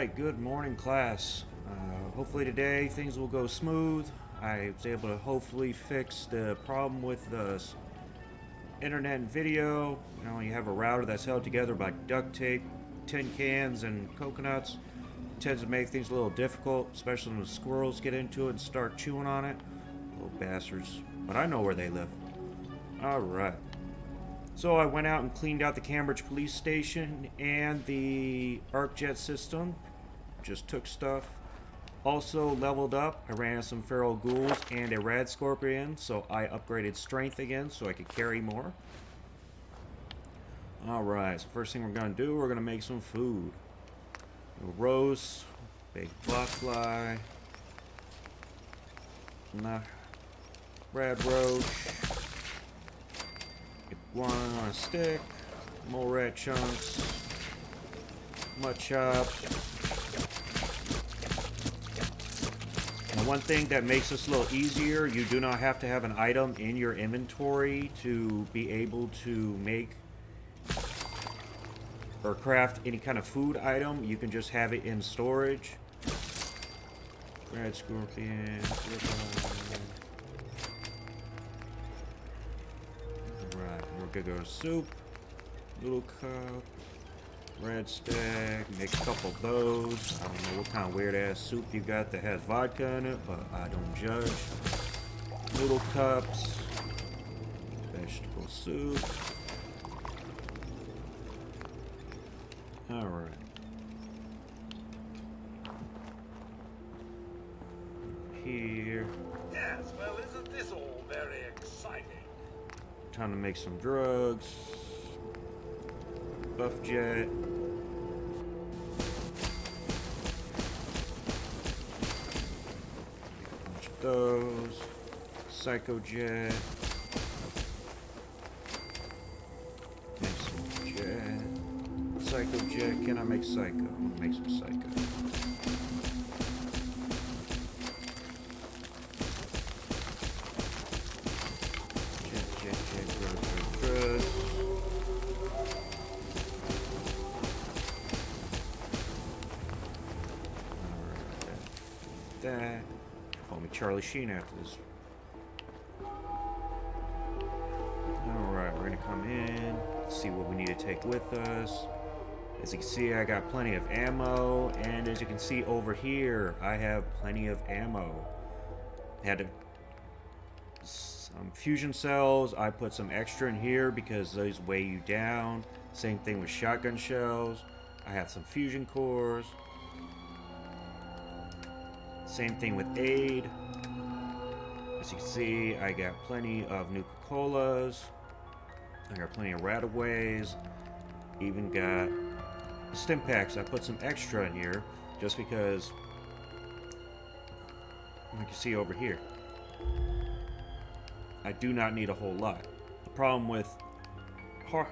Alright, good morning class. Hopefully today things will go smooth. I was able to hopefully fix the problem with the internet and video. You know, you have a router that's held together by duct tape, tin cans, and coconuts. It tends to make things a little difficult, especially when the squirrels get into it and start chewing on it. Little bastards. But I know where they live. Alright. So I went out and cleaned out the Cambridge police station and the arc jet system. Just took stuff. Also leveled up. I ran some feral ghouls and a rad scorpion, so I upgraded strength again so I could carry more. Alright, so first thing we're going to do, we're going to make some food. A roast, baked blackfly, rad roach, one on a stick, mole rat chunks, mutt chops. Now one thing that makes this a little easier, you do not have to have an item in your inventory to be able to make or craft any kind of food item. You can just have it in storage. Red scorpion. We're gonna go to soup, little cup, red stack, make a couple of those. I don't know what kind of weird ass soup you got that has vodka in it, but I don't judge. Little cups, vegetable soup. Alright. Here. Yes, well, isn't this all very exciting? Time to make some drugs. Buff jet. Bunch of those. Psycho jet. Make some jet. Psycho jet. Can I make psycho? I'm gonna make some psycho. That. Call me Charlie Sheen after this. Alright, we're gonna come in, see what we need to take with us. As you can see, I got plenty of ammo, and as you can see over here, I have plenty of ammo. Had some fusion cells. I put some extra in here because those weigh you down. Same thing with shotgun shells. I have some fusion cores. Same thing with aid. As you can see, I got plenty of Nuka-Colas. I got plenty of Rataways. Even got stim packs. I put some extra in here just because, like you see over here, I do not need a whole lot. The problem with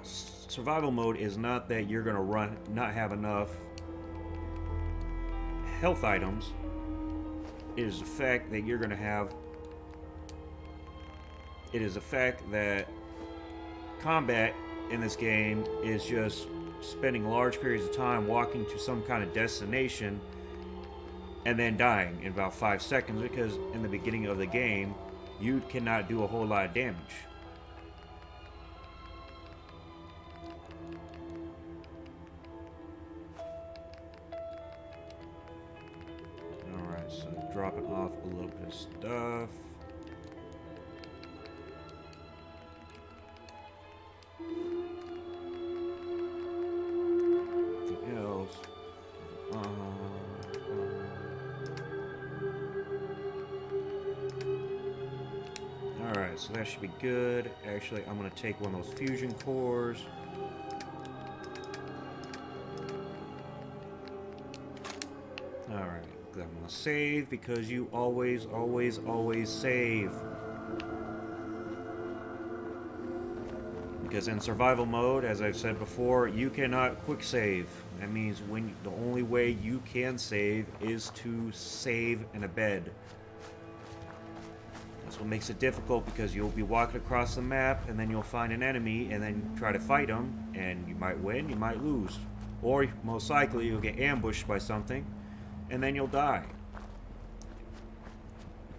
survival mode is not that you're gonna not have enough health items. It is the fact that you're going to have. It is the fact that combat in this game is just spending large periods of time walking to some kind of destination and then dying in about 5 seconds, because in the beginning of the game you cannot do a whole lot of damage. Dropping off a little bit of stuff. Anything else? Alright, so that should be good. Actually, I'm going to take one of those fusion cores. Alright. I'm going to save because you always save. Because in survival mode, as I've said before, you cannot quick save. That means the only way you can save is to save in a bed. That's what makes it difficult, because you'll be walking across the map and then you'll find an enemy and then try to fight them, and you might win, you might lose. Or most likely you'll get ambushed by something and then you'll die.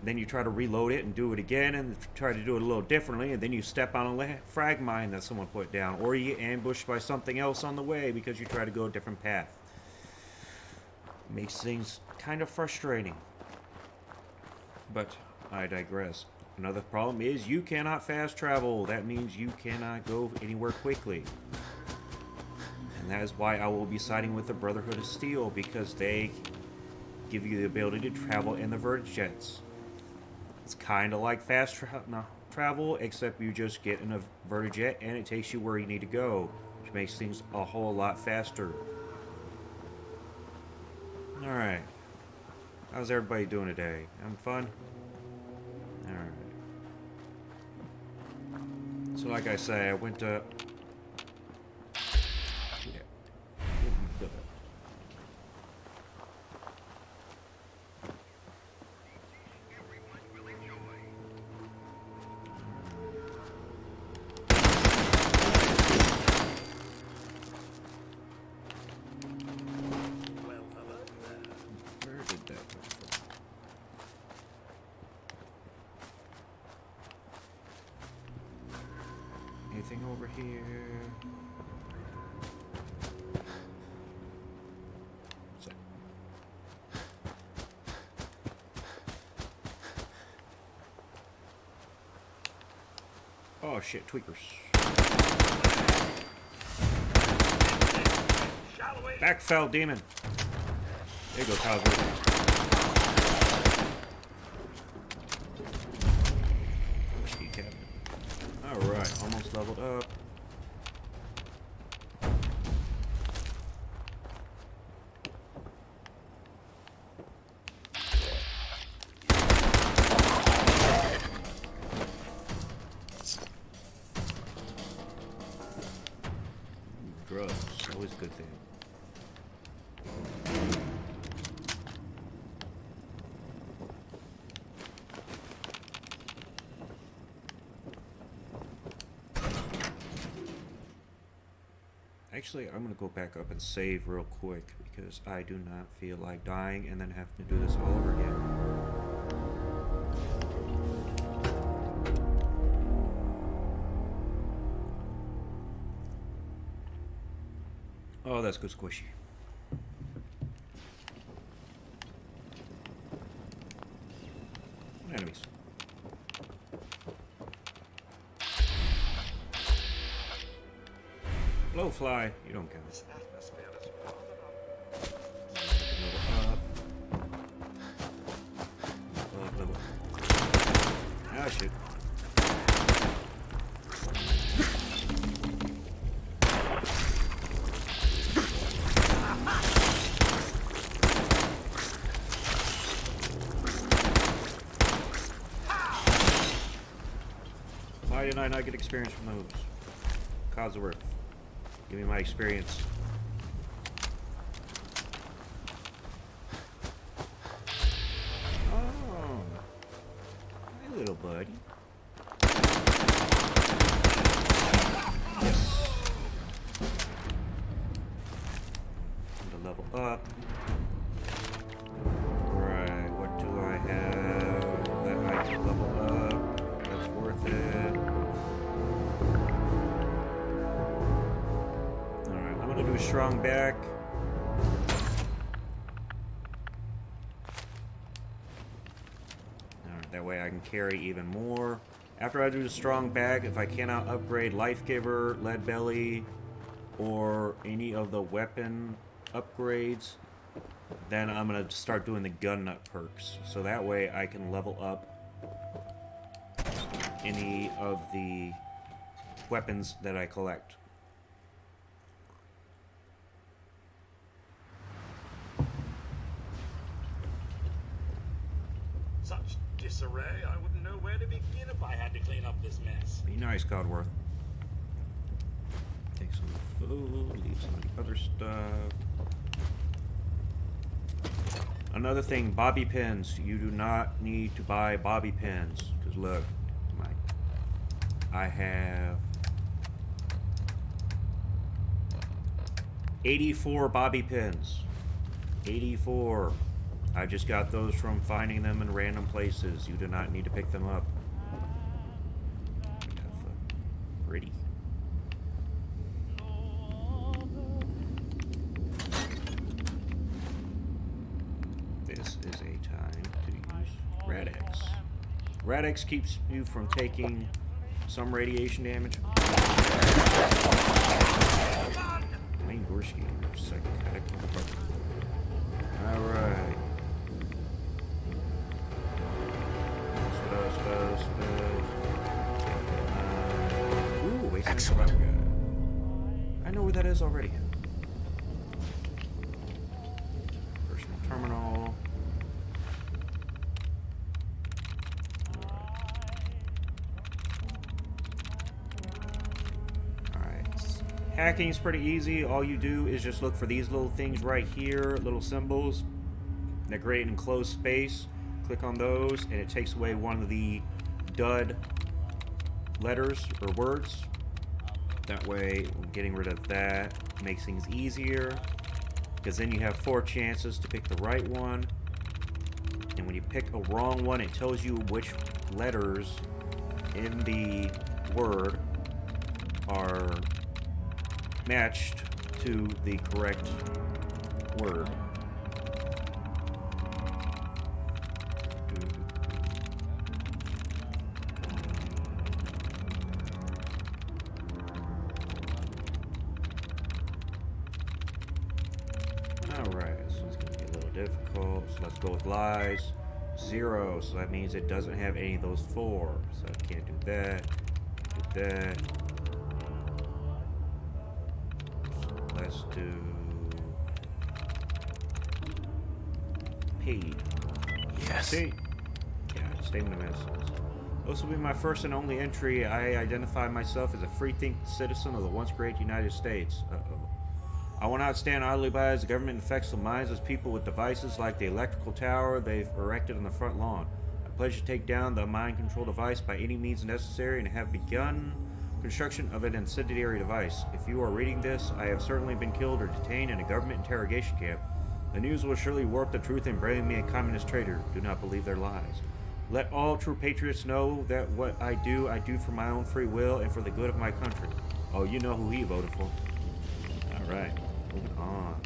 Then you try to reload it and do it again and try to do it a little differently, and then you step on a frag mine that someone put down, or you get ambushed by something else on the way because you try to go a different path. Makes things kind of frustrating. But I digress. Another problem is you cannot fast travel. That means you cannot go anywhere quickly. And that is why I will be siding with the Brotherhood of Steel, because they give you the ability to travel in the verge jets. It's kind of like fast travel, except you just get in a vertijet and it takes you where you need to go, which makes things a whole lot faster. Alright. How's everybody doing today? Having fun? Alright. So like I say, I went to... Yeah. Anything over here? So. Oh shit, tweakers. Back fell, demon. There you go, Cosmo. Alright, almost leveled up. Drugs, always a good thing. Actually, I'm going to go back up and save real quick because I do not feel like dying and then having to do this all over again. Oh, that's good squishy. Enemies. Blowfly, you don't count. This atmosphere is rather Level. Ah, shit. Why did I not get experience from those? Codsworth. Give me my experience. Oh, hi, little buddy. Yes. Time to level up. Right, what do I have that I can level up? That's worth it. Do a strong back. Alright, that way I can carry even more. After I do the strong back, if I cannot upgrade Life Giver, Lead Belly, or any of the weapon upgrades, then I'm going to start doing the gun nut perks. So that way I can level up any of the weapons that I collect. such disarray, I wouldn't know where to begin if I had to clean up this mess. Be nice, Codworth. Take some food, leave some of the other stuff. Another thing, bobby pins. You do not need to buy bobby pins. Because look, I have 84 bobby pins. 84. I just got those from finding them in random places. You do not need to pick them up. Pretty. This is a time to use Rad-X. Rad-X keeps you from taking some radiation damage. Main Gorski, psychotic motherfucker. Alright. Ooh, wasteland. Excellent. I know where that is already. Personal terminal. Hacking is pretty easy. All you do is just look for these little things right here, little symbols that create an enclosed space. Click on those, and it takes away one of the dud letters or words. That way, getting rid of that makes things easier, because then you have 4 chances to pick the right one. And when you pick a wrong one, it tells you which letters in the word are matched to the correct word. Alright, so it's going to be a little difficult. So let's go with lies. 0, so that means it doesn't have any of those 4. So I can't do that. Do that. Let's do paid. Yes. See? Yeah, statement of innocence. This will be my first and only entry. I identify myself as a free-thinking citizen of the once great United States. I will not stand idly by as the government infects the minds of people with devices like the electrical tower they've erected on the front lawn. I pledge to take down the mind control device by any means necessary and have begun construction of an incendiary device. If you are reading this, I have certainly been killed or detained in a government interrogation camp. The news will surely warp the truth and brand me a communist traitor. Do not believe their lies. Let all true patriots know that what I do for my own free will and for the good of my country. Oh, you know who he voted for. Alright, moving on.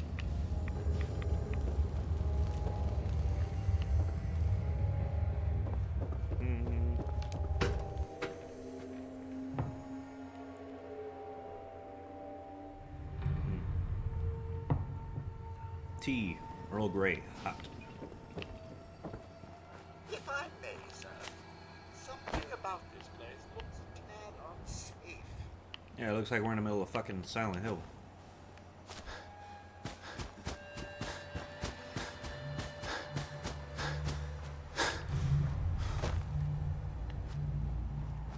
Tea, Earl Grey, hot. If I may, sir, something about this place looks a tad unsafe. Yeah, it looks like we're in the middle of fucking Silent Hill.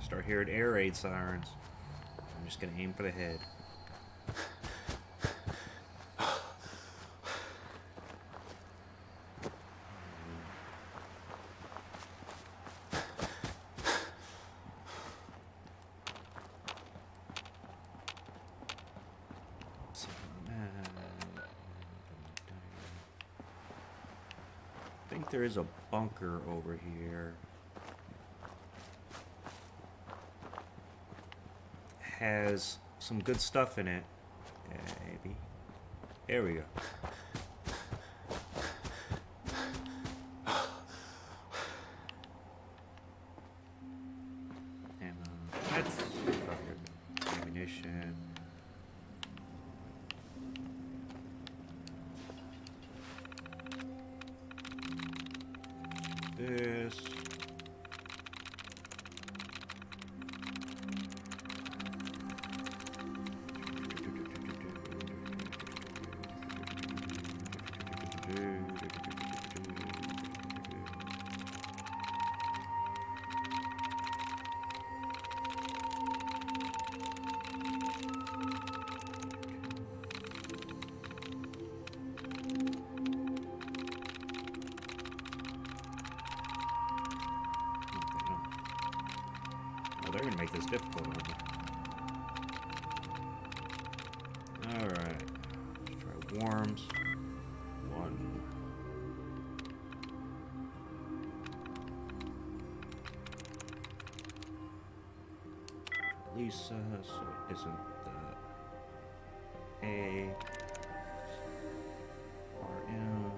Start hearing air raid sirens. I'm just gonna aim for the head. I think there is a bunker over here. Has some good stuff in it. Maybe. There we go. That's ammunition. This. Oh, they're gonna make this difficult, aren't they? Alright. swarms. 1. Lisa, so it isn't the A. RM.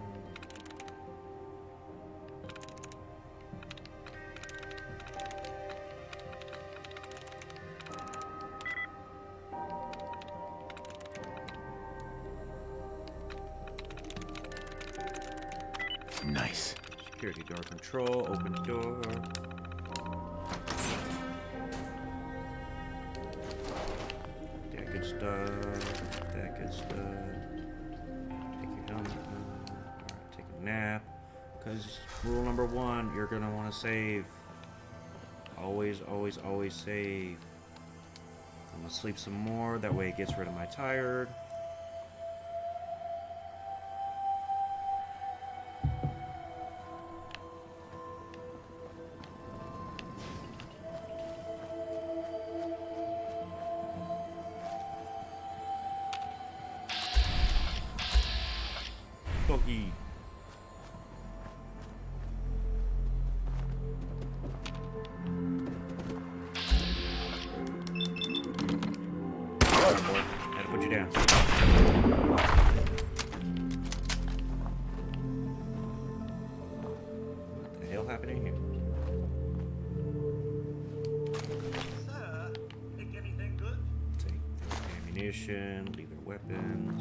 Nice. Security door control, open door. That good stuff. That good stuff. Take your helmet. Alright, take a nap. Because rule number 1, you're gonna want to save. Always, always, always save. I'm gonna sleep some more, that way it gets rid of my tired. Boogie. Had to put you down. What the hell happening here? Sir, pick anything good? Take their ammunition, leave their weapons.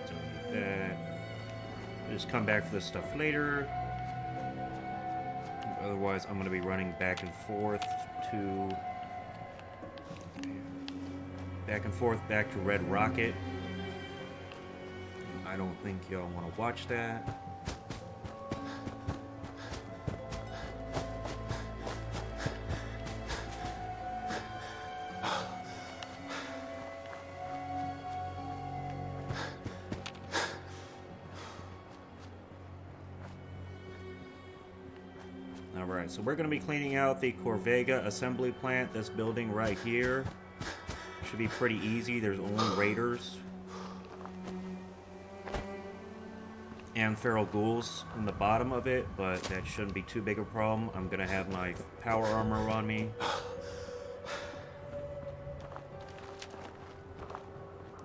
Don't need that. Just come back for this stuff later. Otherwise, I'm going to be running back and forth back to Red Rocket. I don't think y'all want to watch that. Alright, so we're going to be cleaning out the Corvega assembly plant, this building right here. Should be pretty easy, there's only raiders and feral ghouls in the bottom of it, but that shouldn't be too big a problem. I'm going to have my power armor on me.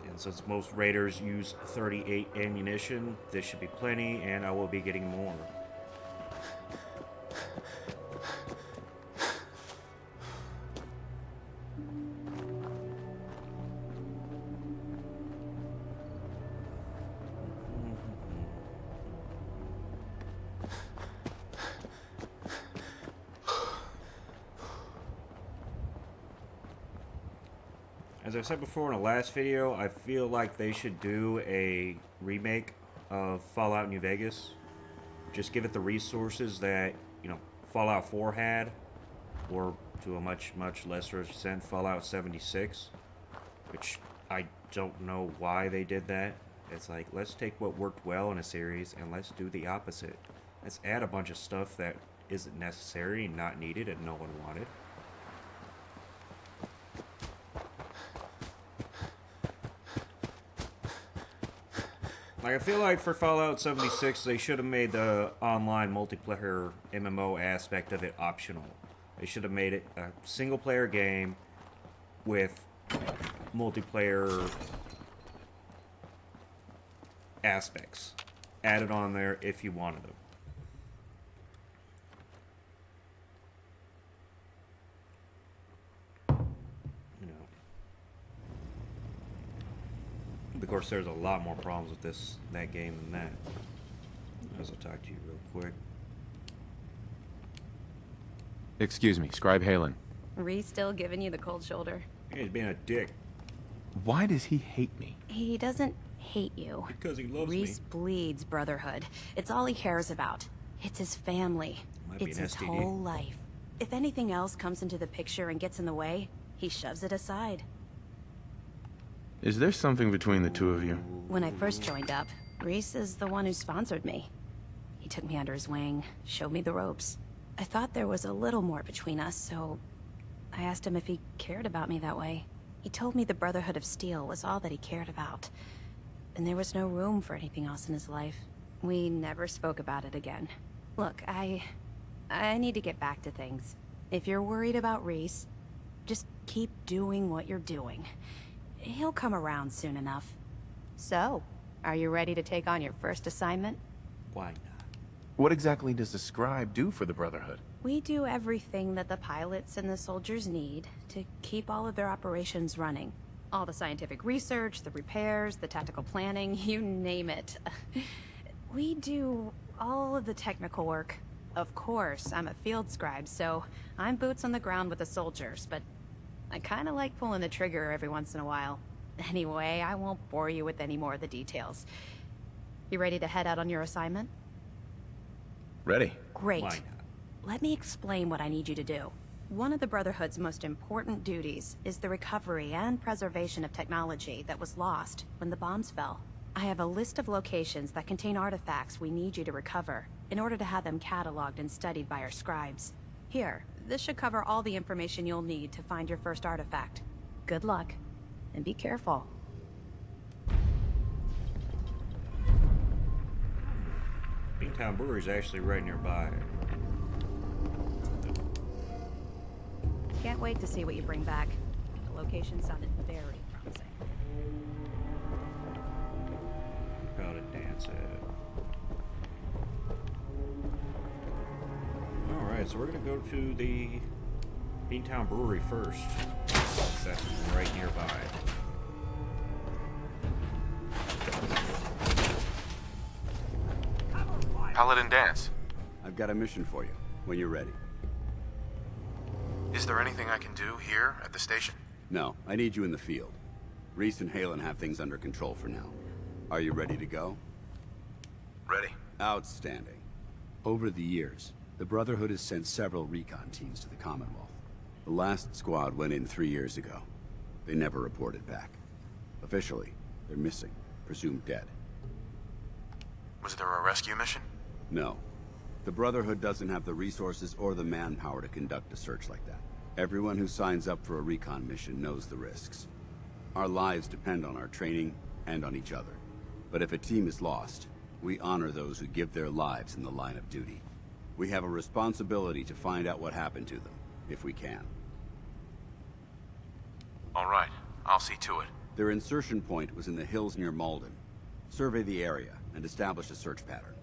And since most raiders use 38 ammunition, this should be plenty, and I will be getting more. As I said before in the last video, I feel like they should do a remake of Fallout New Vegas. Just give it the resources that, you know, Fallout 4 had, or to a much, much lesser extent, Fallout 76, which I don't know why they did that. It's like, let's take what worked well in a series and let's do the opposite. Let's add a bunch of stuff that isn't necessary, not needed, and no one wanted. Like, I feel like for Fallout 76, they should have made the online multiplayer MMO aspect of it optional. They should have made it a single-player game with multiplayer aspects added on there if you wanted them. You know. Of course, there's a lot more problems with that game than that. As I'll talk to you real quick. Excuse me, Scribe Halen. Reese still giving you the cold shoulder? Yeah, he's being a dick. Why does he hate me? He doesn't hate you. Because he loves Reese me. bleeds brotherhood. It's all he cares about. It's his family. Might be It's an his STD. whole life. If anything else comes into the picture and gets in the way, he shoves it aside. Is there something between the two of you? When I first joined up, Reese is the one who sponsored me. He took me under his wing, showed me the ropes. I thought there was a little more between us, so I asked him if he cared about me that way. He told me the Brotherhood of Steel was all that he cared about. And there was no room for anything else in his life. We never spoke about it again. Look, I need to get back to things. If you're worried about Reese, just keep doing what you're doing. He'll come around soon enough. So, are you ready to take on your first assignment? Why not? What exactly does the scribe do for the Brotherhood? We do everything that the pilots and the soldiers need to keep all of their operations running. All the scientific research, the repairs, the tactical planning, you name it. We do all of the technical work. Of course, I'm a field scribe, so I'm boots on the ground with the soldiers, but I kinda like pulling the trigger every once in a while. Anyway, I won't bore you with any more of the details. You ready to head out on your assignment? Ready. Great. Why not? Let me explain what I need you to do. One of the Brotherhood's most important duties is the recovery and preservation of technology that was lost when the bombs fell. I have a list of locations that contain artifacts we need you to recover in order to have them cataloged and studied by our scribes. Here, this should cover all the information you'll need to find your first artifact. Good luck, and be careful. Beantown Brewery is actually right nearby. Can't wait to see what you bring back. The location sounded very promising. Gotta dance it. Alright, so we're gonna go to the Beantown Brewery first. That's right nearby. Paladin Dance. I've got a mission for you, when you're ready. Is there anything I can do here at the station? No, I need you in the field. Reese and Halen have things under control for now. Are you ready to go? Ready. Outstanding. Over the years, the Brotherhood has sent several recon teams to the Commonwealth. The last squad went in 3 years ago. They never reported back. Officially, they're missing, presumed dead. Was there a rescue mission? No. The Brotherhood doesn't have the resources or the manpower to conduct a search like that. Everyone who signs up for a recon mission knows the risks. Our lives depend on our training and on each other. But if a team is lost, we honor those who give their lives in the line of duty. We have a responsibility to find out what happened to them, if we can. All right, I'll see to it. Their insertion point was in the hills near Malden. Survey the area and establish a search pattern.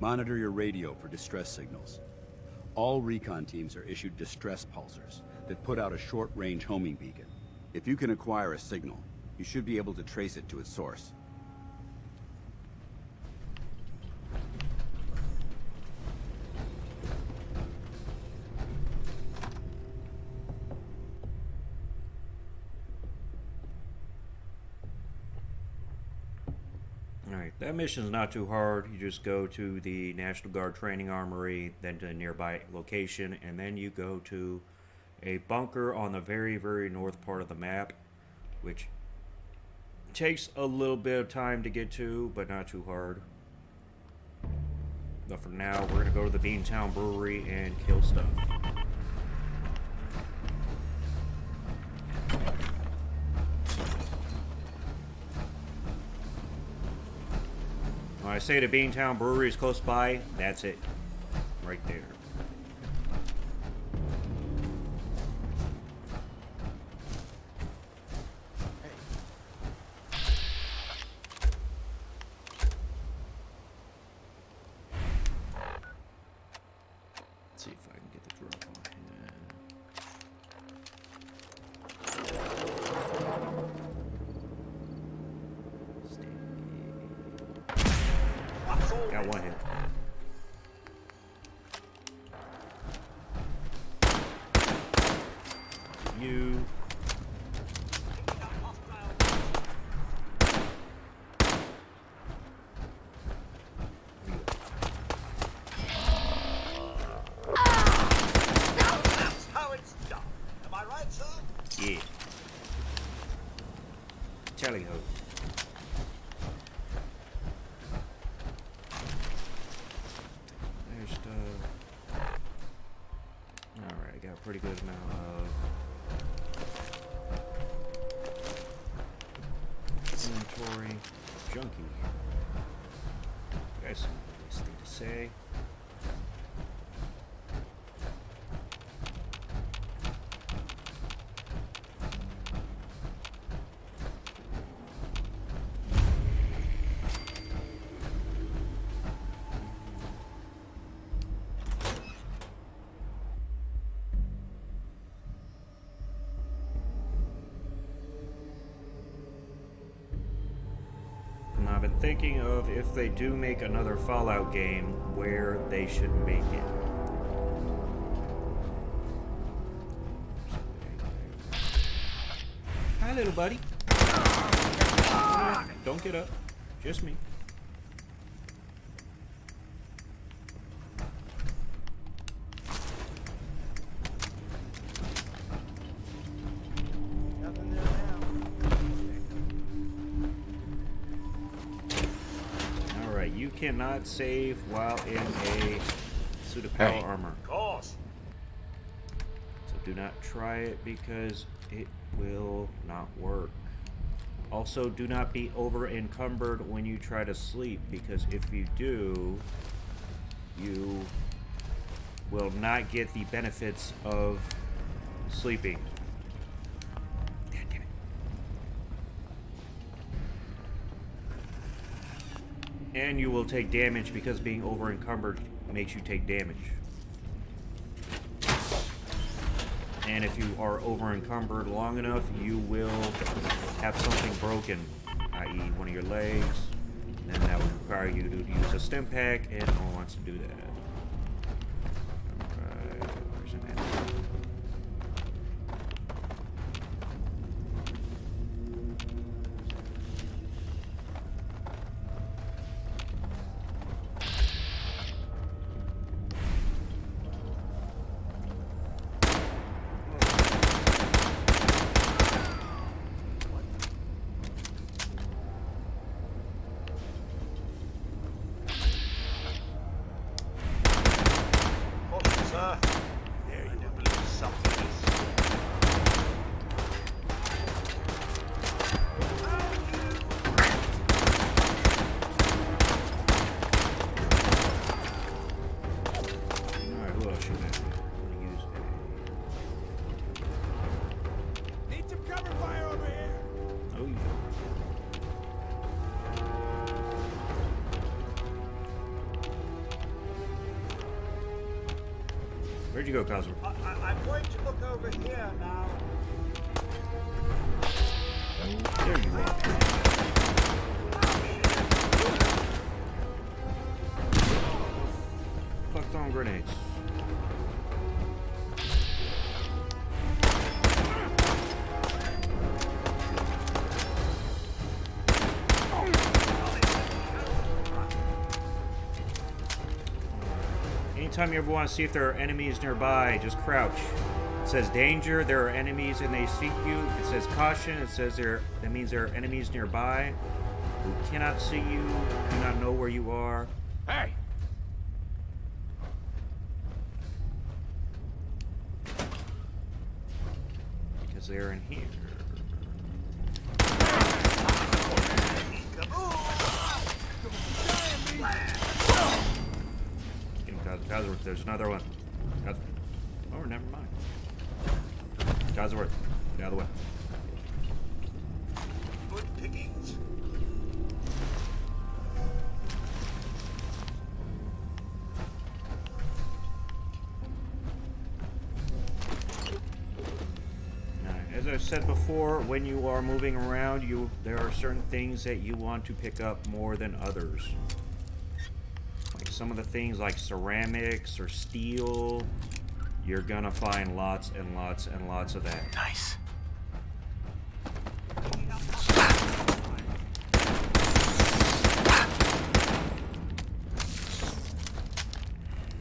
Monitor your radio for distress signals. All recon teams are issued distress pulsers that put out a short-range homing beacon. If you can acquire a signal, you should be able to trace it to its source. Alright, that mission's not too hard. You just go to the National Guard Training Armory, then to a nearby location, and then you go to a bunker on the very, very north part of the map, which takes a little bit of time to get to, but not too hard. But for now, we're going to go to the Beantown Brewery and kill stuff. When I say the Beantown Brewery is close by, that's it. Right there. Let's see if I can get the drop on him. Got one hit. You. That's how it's done. Am I right, sir? Yeah. Tally ho. There's stuff. Alright, I got a pretty good amount of Inventory. Junkie. You guys, something to say? And I've been thinking of if they do make another Fallout game, where they should make it. Hi, little buddy. Don't get up. Just me. Nothing there now. Alright, you cannot save while in a suit of power Hey. armor. Of course. So do not try it because it will not work. Also, do not be over encumbered when you try to sleep, because if you do, you will not get the benefits of sleeping. God damn it. And you will take damage because being over encumbered makes you take damage. And if you are over encumbered long enough, you will have something broken, i.e. one of your legs. And that would require you to use a stim pack, and no one wants to do that. Alright, where's it at? Caution, sir. There, I do believe something is. Alright, who else should I use? Need some cover fire over here. Oh, yeah. Where'd you go, Cosmo? I'm going to look over here now. There you are. Fucked on grenades. Anytime you ever want to see if there are enemies nearby, just crouch. It says danger, there are enemies and they seek you. It says caution, it says that means there are enemies nearby who cannot see you, do not know where you are. Hey! Because they're in here. Get him, Cosworth. There's another one. Oh, never mind. Cosworth, get out of the way. Good pickings. As I've said before, when you are moving around, there are certain things that you want to pick up more than others. Like some of the things like ceramics or steel, you're gonna find lots and lots and lots of that. Nice.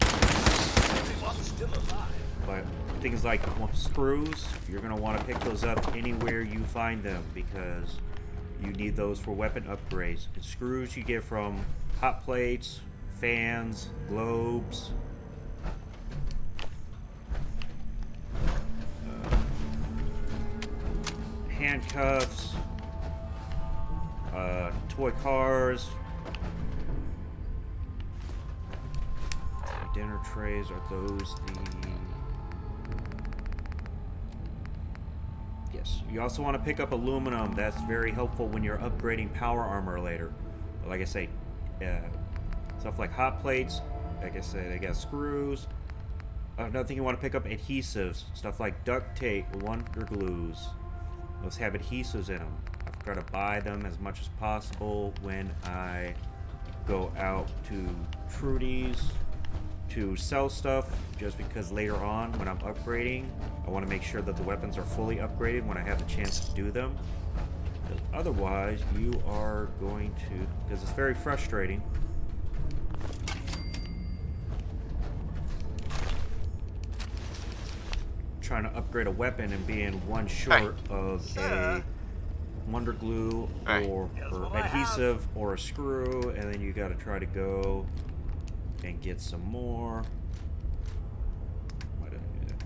Everyone's still alive. But things like screws, you're gonna want to pick those up anywhere you find them because you need those for weapon upgrades. And screws you get from hot plates, fans, globes. Handcuffs. Toy cars. Dinner trays, are those the... Yes. You also want to pick up aluminum. That's very helpful when you're upgrading power armor later. But like I say, stuff like hot plates, like I said, they got screws. Another thing you want to pick up, adhesives. Stuff like duct tape, wonder glues. Those have adhesives in them. I've got to buy them as much as possible when I go out to Trudy's to sell stuff, just because later on when I'm upgrading, I want to make sure that the weapons are fully upgraded when I have the chance to do them. Because otherwise, you are going to... Because it's very frustrating. Trying to upgrade a weapon and being one short of a wonder glue or adhesive or a screw, and then you got to try to go and get some more. Why did I do that?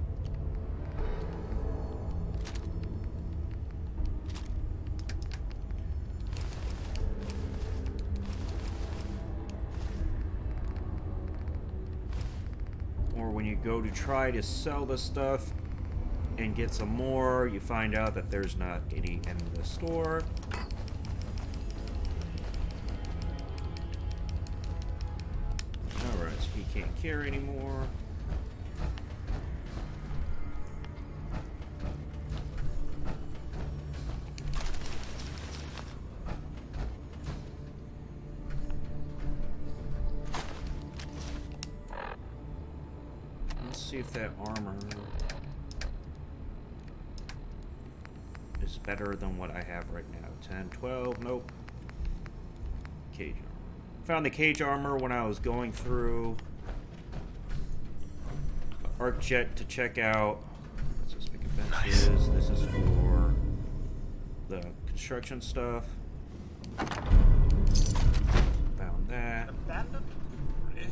Or when you go to try to sell the stuff and get some more, you find out that there's not any in the store. Alright, so he can't carry anymore. Let's see if that armor is better than what I have right now. 10, 12, nope. Cage armor. Found the cage armor when I was going through ArcJet to check out. What's this big event is? This is for the construction stuff. Found that. Abandoned brewery?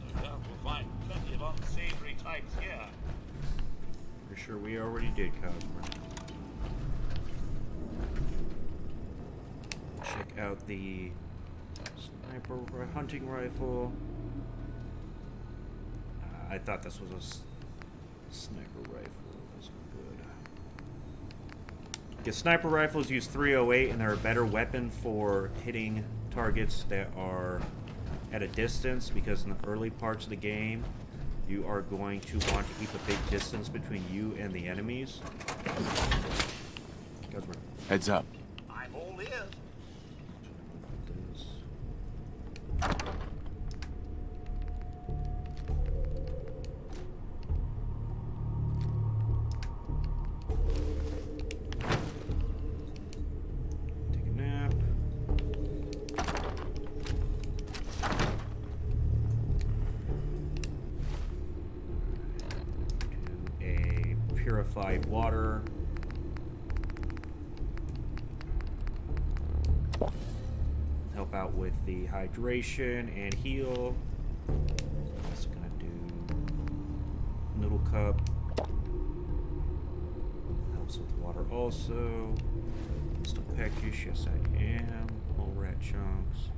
No doubt we'll find plenty of unsavory types here. Pretty sure we already did, Cosmo. Check out the sniper hunting rifle. I thought this was a sniper rifle. That's good. The sniper rifles use 308 and they're a better weapon for hitting targets that are at a distance, because in the early parts of the game you are going to want to keep a big distance between you and the enemies. Heads up. I'm all ears. Take a nap. Do a purified water. Help out with the hydration and heal. Also gonna do noodle cup. Helps with water also. Still peckish, yes I am. All rat chunks.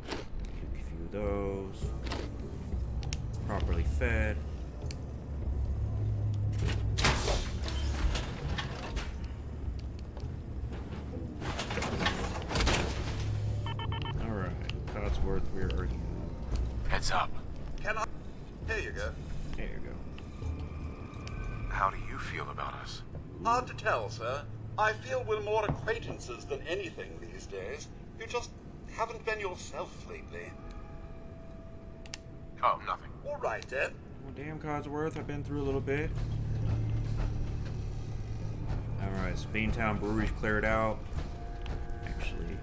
Keep a few of those. Properly fed. Where are you? Heads up. Can I? Here you go. There you go. How do you feel about us? Hard to tell, sir. I feel we're more acquaintances than anything these days. You just haven't been yourself lately. Oh, nothing. All right, then. Well, damn, Codsworth, I've been through a little bit. Alright, so Beantown Brewery's cleared out. Actually,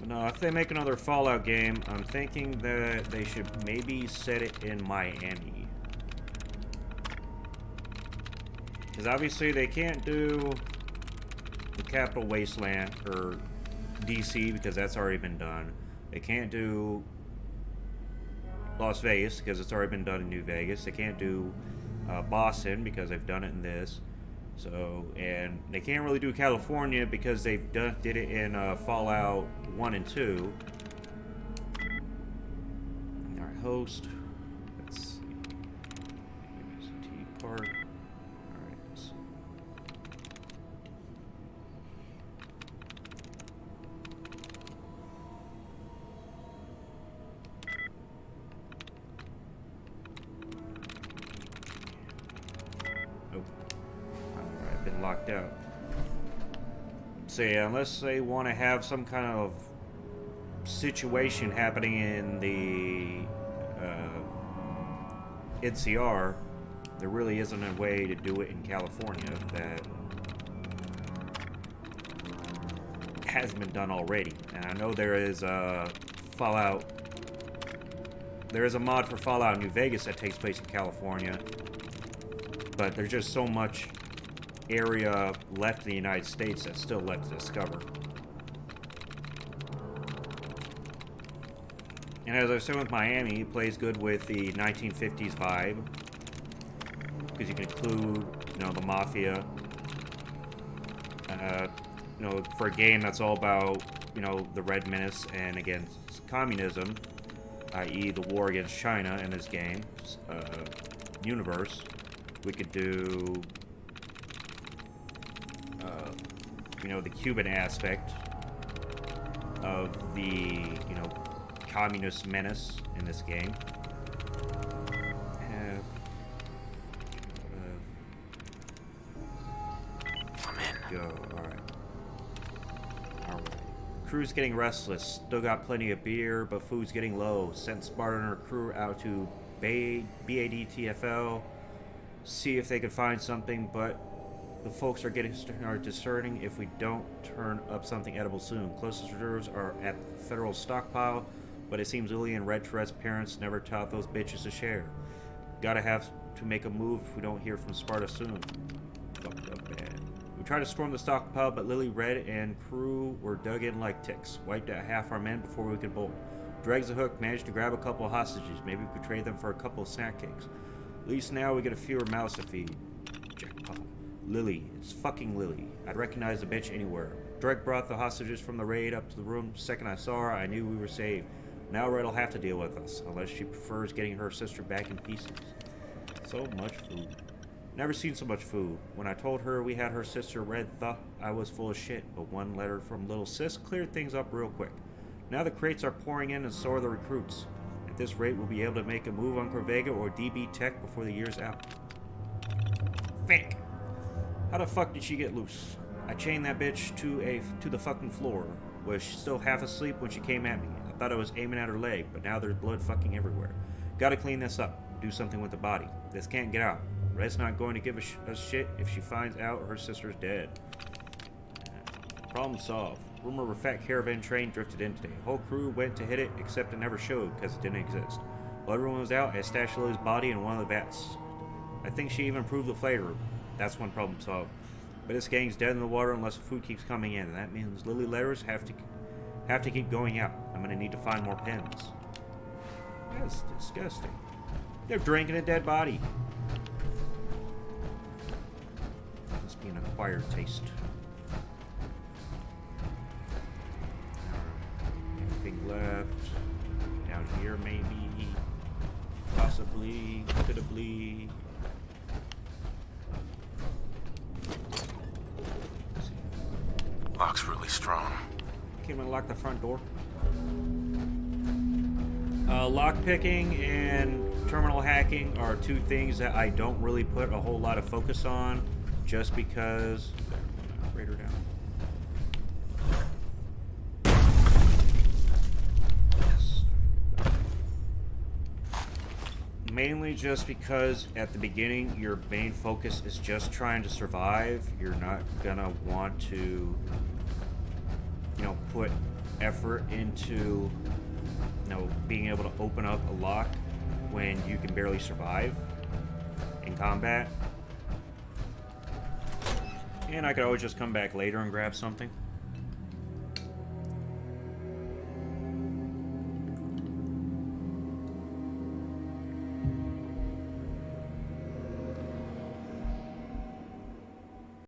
No, if they make another Fallout game, I'm thinking that they should maybe set it in Miami. Because obviously they can't do the capital wasteland, or DC, because that's already been done. They can't do Las Vegas, because it's already been done in New Vegas. They can't do Boston, because they've done it in this. So, and they can't really do California, because they've did it in Fallout 1 and 2. Alright, host. Let's see. Tea part. Alright, let's see. Nope. I've been locked out. So yeah, unless they want to have some kind of situation happening in the NCR, there really isn't a way to do it in California that hasn't been done already. And I know there is a Fallout. There is a mod for Fallout New Vegas that takes place in California, but there's just so much area left in the United States that's still left to discover. And as I said with Miami, it plays good with the 1950s vibe, because you can include, you know, the mafia. You know, for a game that's all about, you know, the Red Menace and against communism, i.e. the war against China in this game, universe, we could do, you know, the Cuban aspect of the, you know, communist menace in this game. Go. Alright. Crew's getting restless. Still got plenty of beer, but food's getting low. Sent Spartan and her crew out to BADTFL. See if they can find something, but the folks are discerning if we don't turn up something edible soon. Closest reserves are at the federal stockpile, but it seems Lily and Red Tourette's parents never taught those bitches to share. Gotta have to make a move if we don't hear from Sparta soon. Fucked up bad. We tried to storm the stockpile, but Lily, Red, and crew were dug in like ticks. Wiped out half our men before we could bolt. Dregs the hook, managed to grab a couple of hostages. Maybe we could trade them for a couple of snack cakes. At least now we get a fewer mouths to feed. Jackpot. Lily. It's fucking Lily. I'd recognize the bitch anywhere. Dreg brought the hostages from the raid up to the room. The second I saw her, I knew we were saved. Now Red'll have to deal with us, unless she prefers getting her sister back in pieces. So much food. Never seen so much food. When I told her we had her sister, Red thought I was full of shit, but one letter from little sis cleared things up real quick. Now the crates are pouring in and so are the recruits. At this rate, we'll be able to make a move on Corvega or DB Tech before the year's out. Fake! How the fuck did she get loose? I chained that bitch to the fucking floor. Was she still half asleep when she came at me? I thought I was aiming at her leg, but now there's blood fucking everywhere. Gotta clean this up. Do something with the body. This can't get out. Red's not going to give a shit if she finds out her sister's dead. Problem solved. Rumor of a fat caravan train drifted in today. Whole crew went to hit it, except it never showed because it didn't exist. While everyone was out, I stashed Lily's body in one of the vats. I think she even improved the flavor. That's one problem solved. But this gang's dead in the water unless food keeps coming in. That means Lily letters have to keep going out. I'm gonna need to find more pens. That's disgusting. They're drinking a dead body. Must be an acquired taste. Anything left? Down here, maybe. Possibly. Could-ably. Lock's really strong. Can we lock the front door? Lock picking and terminal hacking are two things that I don't really put a whole lot of focus on, just because. Operator down. Yes. Mainly just because at the beginning your main focus is just trying to survive. You're not gonna want to, you know, put effort into, being able to open up a lock when you can barely survive in combat. And I could always just come back later and grab something.